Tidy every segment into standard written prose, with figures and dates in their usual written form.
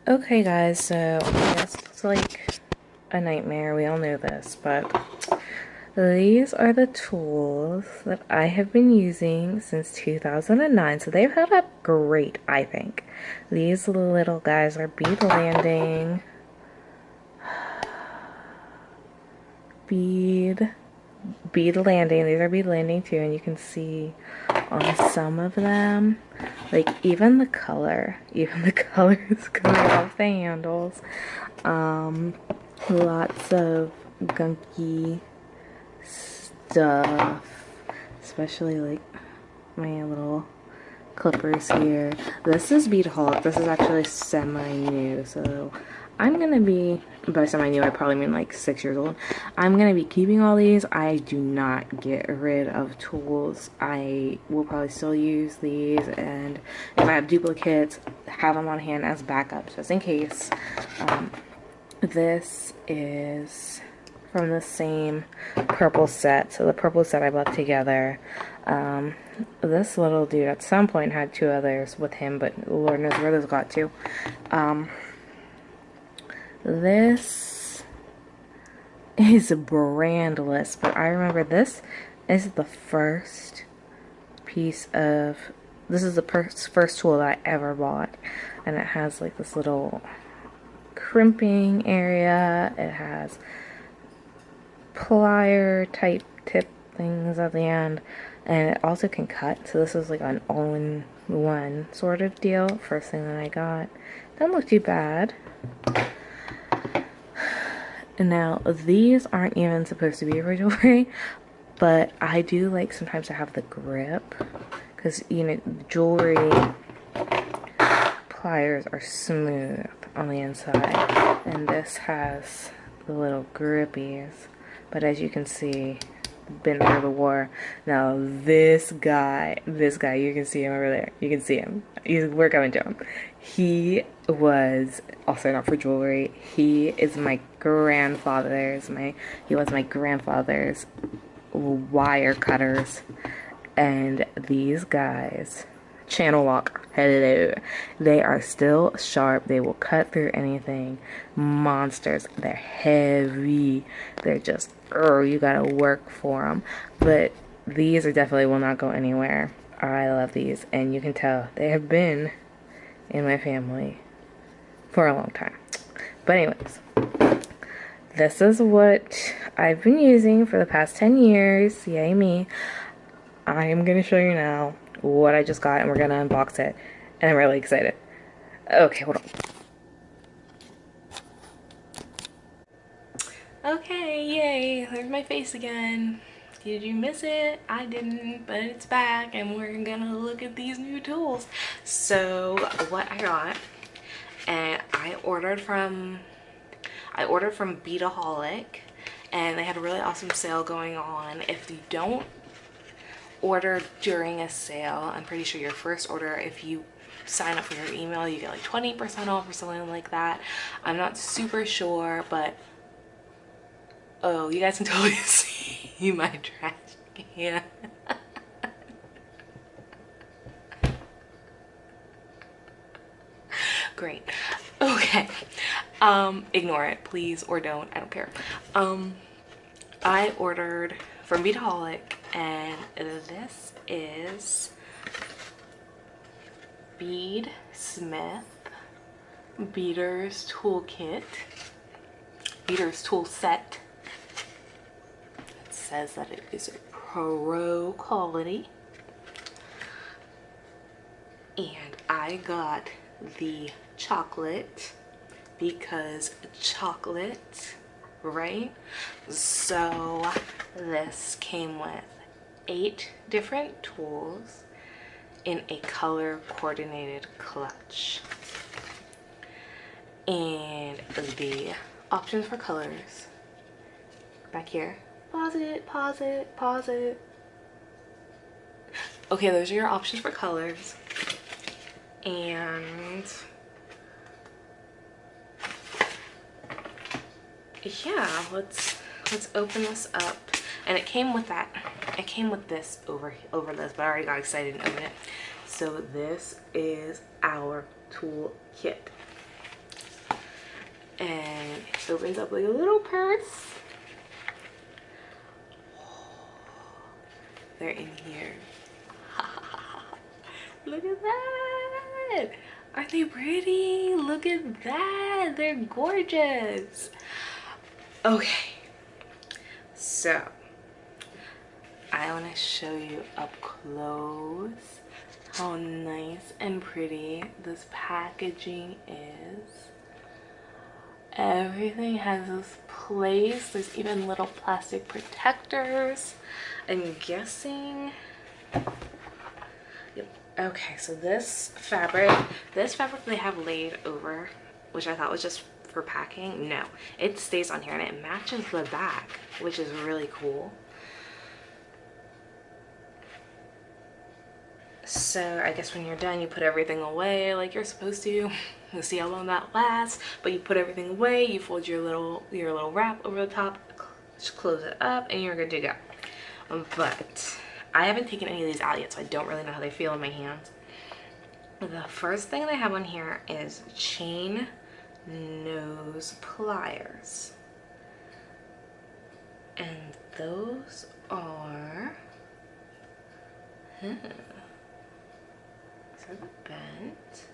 Okay guys, so this looks like a nightmare, we all know this, but these are the tools that I have been using since 2009, so they've held up great, I think. These little guys are bead bead landing. These are bead landing too, and you can see on some of them, like even the color is coming off the handles. Lots of gunky stuff, especially like my little clippers here. This is Beadaholique. This is actually semi-new, so I'm gonna be, by semi-new I probably mean like 6 years old. I'm gonna be keeping all these. I do not get rid of tools. I will probably still use these, and if I have duplicates, have them on hand as backups just in case. This is from the same purple set. So the purple set I bought together. This little dude at some point had two others with him, but Lord knows where those got to. This is brandless, but I remember this is the first piece of, this is the first tool that I ever bought, and it has like this little crimping area. It has plier type tip things at the end, and it also can cut. So this is like an all-in-one sort of deal. First thing that I got. Doesn't look too bad. And now these aren't even supposed to be for jewelry, but I do like sometimes to have the grip, because you know jewelry pliers are smooth on the inside, and this has the little grippies. But as you can see, been through the war. Now this guy, you can see him over there. You can see him. We're coming to him. He was also not for jewelry. He is my grandfather's. He was my grandfather's wire cutters, and these guys, channel lock, hello, they are still sharp. They will cut through anything. Monsters. They're heavy. They're just, you gotta work for them. But these are definitely will not go anywhere. I love these, and you can tell they have been in my family for a long time. But anyways, this is what I've been using for the past 10 years. Yay me. I am gonna show you now what I just got, and we're gonna unbox it, and I'm really excited. Okay, hold on. Okay, yay, there's my face again. Did you miss it? I didn't, but it's back, and we're gonna look at these new tools. So what I got, and I ordered from Beadaholique, and they had a really awesome sale going on. If you don't order during a sale, I'm pretty sure your first order, if you sign up for your email, you get like 20% off or something like that. I'm not super sure, but oh, you guys can totally see my trash can. Great. Okay. Ignore it, please, or don't. I don't care. I ordered from Beadaholique, and this is Beadsmith Beader's Toolkit. Beader's Tool Set. It says that it is pro quality. And I got the chocolate because chocolate, right? So this came with 8 different tools in a color coordinated clutch, and the options for colors back here. Pause it, pause it, pause it. Okay, those are your options for colors. And yeah, let's open this up. And it came with that. It came with this over this, but I already got excited and opened it. So this is our tool kit. and it opens up like a little purse. They're in here. Look at that. Aren't they pretty? Look at that. They're gorgeous. Okay, so I want to show you up close how nice and pretty this packaging is. Everything has this place. There's even little plastic protectors. I'm guessing. Yep. Okay, so this fabric they have laid over, which I thought was just for packing. No, it stays on here and it matches the back, which is really cool. So I guess when you're done, you put everything away like you're supposed to. We'll see how long that lasts, but you put everything away, you fold your little wrap over the top, just close it up, and you're good to go. But I haven't taken any of these out yet, so I don't really know how they feel in my hands. The first thing they have on here is chain nose pliers, and those are sort of bent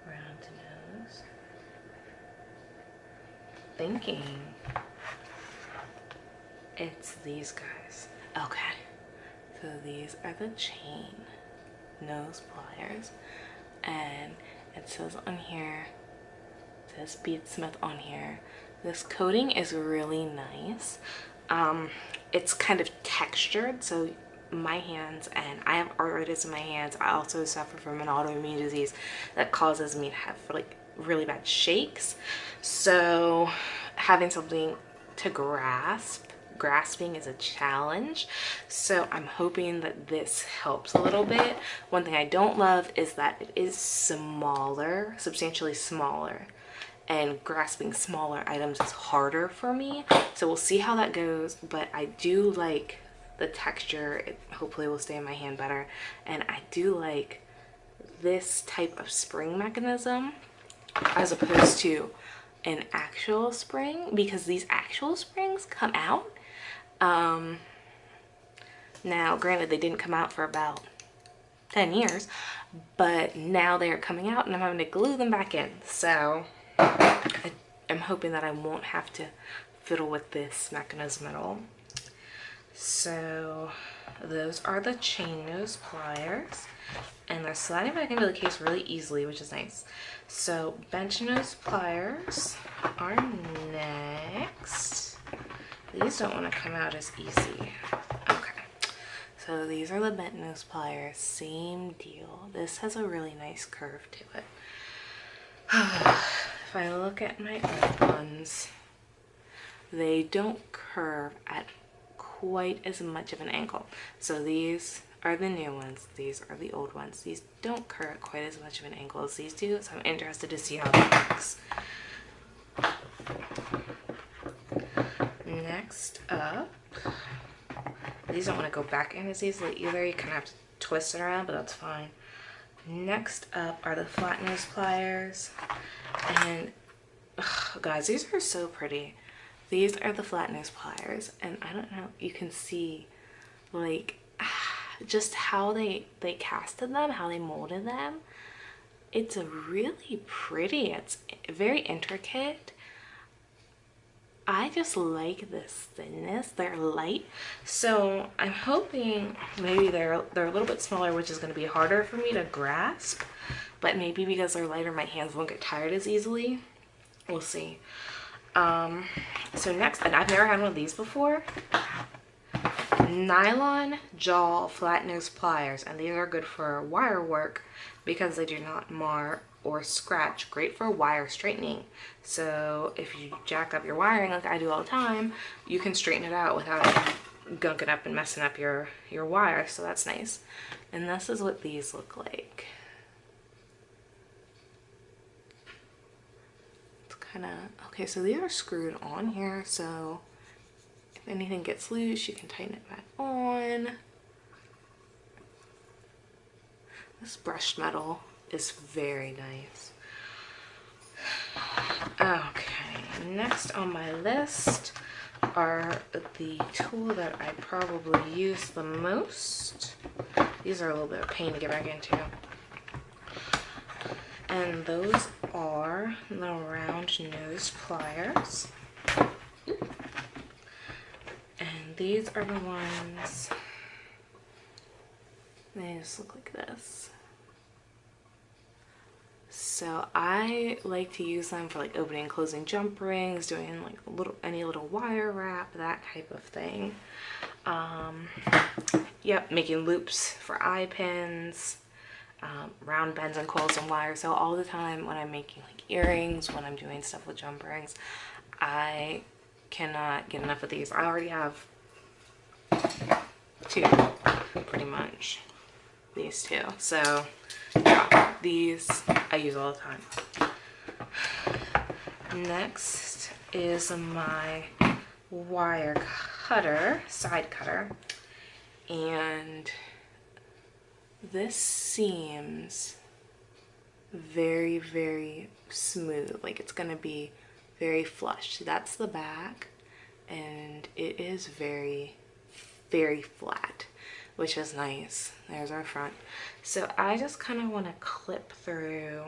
round nose. Thinking it's these guys. Okay, so these are the chain nose pliers, and it says on here, it says Beadsmith on here. This coating is really nice. It's kind of textured, so my hands, and I have arthritis in my hands. I also suffer from an autoimmune disease that causes me to have like really bad shakes, so having something to grasping is a challenge. So I'm hoping that this helps a little bit. One thing I don't love is that it is smaller, substantially smaller, and grasping smaller items is harder for me, so we'll see how that goes. But I do like the texture. It hopefully will stay in my hand better, and I do like this type of spring mechanism as opposed to an actual spring, because these actual springs come out. Now granted, they didn't come out for about 10 years, but now they are coming out and I'm having to glue them back in, so I'm hoping that I won't have to fiddle with this mechanism at all. So those are the chain nose pliers, and they're sliding back into the case really easily, which is nice. So bench nose pliers are next. These don't want to come out as easy. Okay, so these are the bent nose pliers. Same deal. This has a really nice curve to it. If I look at my old ones, they don't curve at quite as much of an angle. So these are the new ones, these are the old ones. These don't curve at quite as much of an angle as these do, so I'm interested to see how that works. Next up, these don't want to go back in as easily either. You kind of have to twist it around, but that's fine. Next up are the flat nose pliers, and guys, these are so pretty. These are the flat nose pliers, and I don't know, you can see like just how they casted them, how they molded them. It's really pretty. It's very intricate. I just like this thinness. They're light, so I'm hoping maybe they're a little bit smaller, which is going to be harder for me to grasp, but maybe because they're lighter, my hands won't get tired as easily. We'll see. So next, and I've never had one of these before, nylon jaw flat nose pliers, and these are good for wire work because they do not mar or scratch. Great for wire straightening. So if you jack up your wiring like I do all the time, you can straighten it out without gunking up and messing up your wire, so that's nice. And this is what these look like. It's kind of okay, so these are screwed on here, so if anything gets loose, you can tighten it back on. This brushed metal is very nice. Okay, next on my list are the tool that I probably use the most. These are a little bit of a pain to get back into. And those are the round nose pliers. And these are the ones, they just look like this. So I like to use them for like opening and closing jump rings, doing like any little wire wrap, that type of thing. Yep, making loops for eye pins, round bends and coils and wires. So all the time when I'm making like earrings, when I'm doing stuff with jump rings, I cannot get enough of these. I already have two, pretty much, these two. So yeah, these I use all the time. Next is my wire cutter, side cutter, and this seems very, very smooth, like it's gonna be very flush. That's the back, and it is very, very flat, which is nice. There's our front. So I just kind of want to clip through.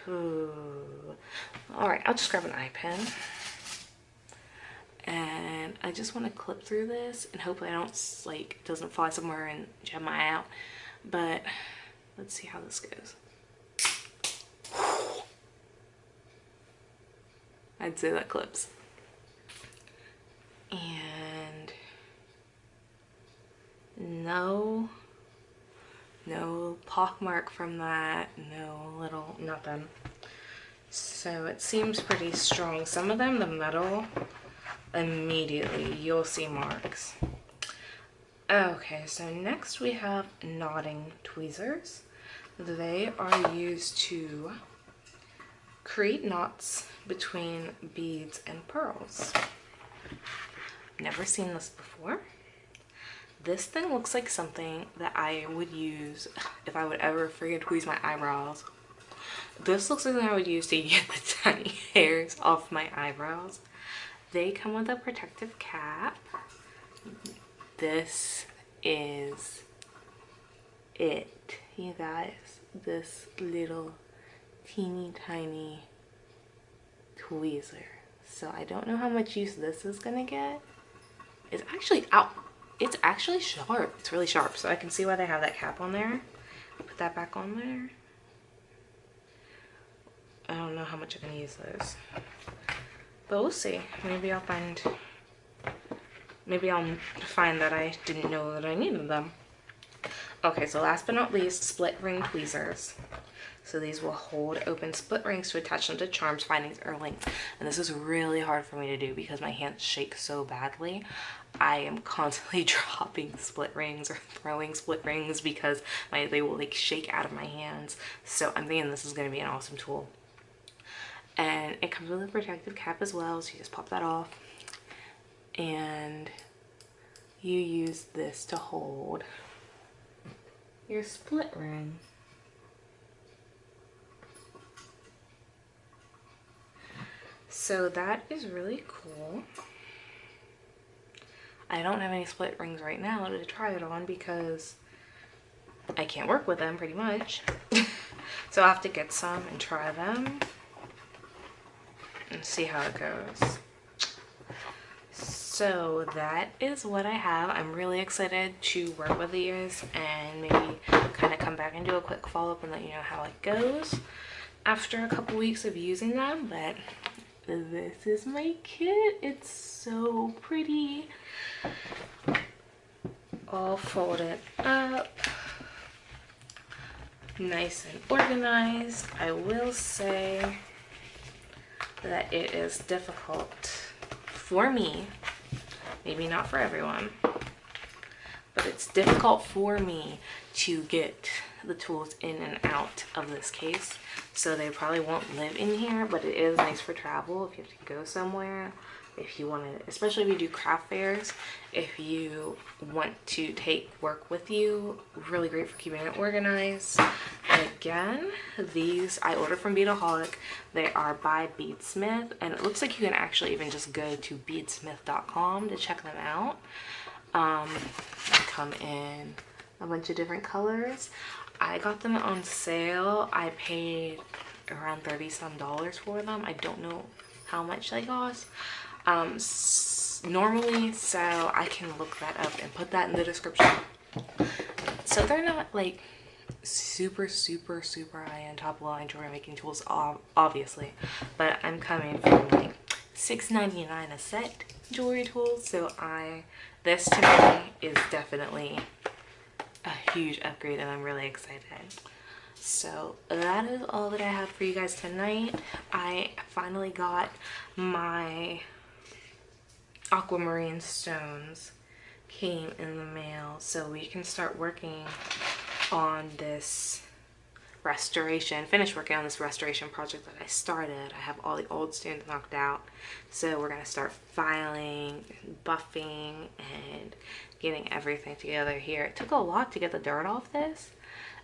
Ooh. All right, I'll just grab an eye pin, and I just want to clip through this, and hopefully I don't like it doesn't fly somewhere and jab my eye out. But let's see how this goes. I'd say that clips. And no pockmark from that, no little nothing. So it seems pretty strong. Some of them, the metal, immediately you'll see marks. Okay, so next we have knotting tweezers. They are used to create knots between beads and pearls. Never seen this before. This thing looks like something that I would use if I would ever forget to tweeze my eyebrows. This looks like something I would use to get the tiny hairs off my eyebrows. They come with a protective cap. This is it, you guys. This little teeny tiny tweezer. So I don't know how much use this is gonna get. It's actually out. It's actually sharp. It's really sharp. So I can see why they have that cap on there. Put that back on there. I don't know how much I'm gonna use those, but we'll see. Maybe I'll find that I didn't know that I needed them. Okay, so last but not least, split ring tweezers. So these will hold open split rings to attach them to charms, findings, or links. And this is really hard for me to do because my hands shake so badly. I am constantly dropping split rings or throwing split rings because they will like shake out of my hands. So I'm thinking this is going to be an awesome tool. And it comes with a protective cap as well, so you just pop that off. And you use this to hold your split ring. So that is really cool. I don't have any split rings right now to try it on because I can't work with them pretty much. So I'll have to get some and try them and see how it goes. So that is what I have. I'm really excited to work with these and maybe kind of come back and do a quick follow-up and let you know how it goes after a couple weeks of using them. But this is my kit. It's so pretty. All folded up, nice and organized. I will say that it is difficult for me, maybe not for everyone, but it's difficult for me to get the tools in and out of this case. So they probably won't live in here, but it is nice for travel if you have to go somewhere. if you want to, especially if you do craft fairs, if you want to take work with you. Really great for keeping it organized. And again, these I ordered from Beadaholique. They are by Beadsmith, and it looks like you can actually even just go to beadsmith.com to check them out. They come in a bunch of different colors. I got them on sale. I paid around $30 some for them. I don't know how much they cost normally, so I can look that up and put that in the description. So they're not like super high-end top-of-the-line jewelry making tools, obviously, but I'm coming from like $6.99 a set jewelry tools, so this to me is definitely a huge upgrade, and I'm really excited. So that is all that I have for you guys tonight. I finally got my aquamarine stones, came in the mail, so we can start working on this restoration, finish working on this restoration project that I started. I have all the old stones knocked out, so we're gonna start filing, buffing, and getting everything together here. It took a lot to get the dirt off this,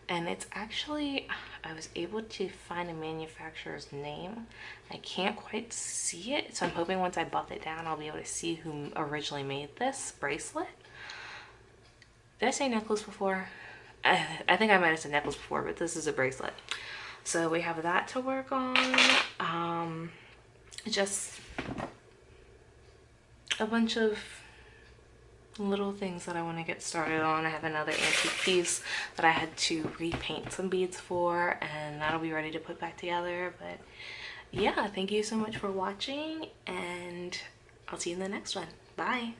and it's actually, I was able to find a manufacturer's name. I can't quite see it, so I'm hoping once I buff it down, I'll be able to see who originally made this bracelet. Did I say necklace before? I think I might have said necklace before, but this is a bracelet. So we have that to work on. Just a bunch of little things that I want to get started on. I have another antique piece that I had to repaint some beads for, and that'll be ready to put back together. But yeah, thank you so much for watching, and I'll see you in the next one. Bye.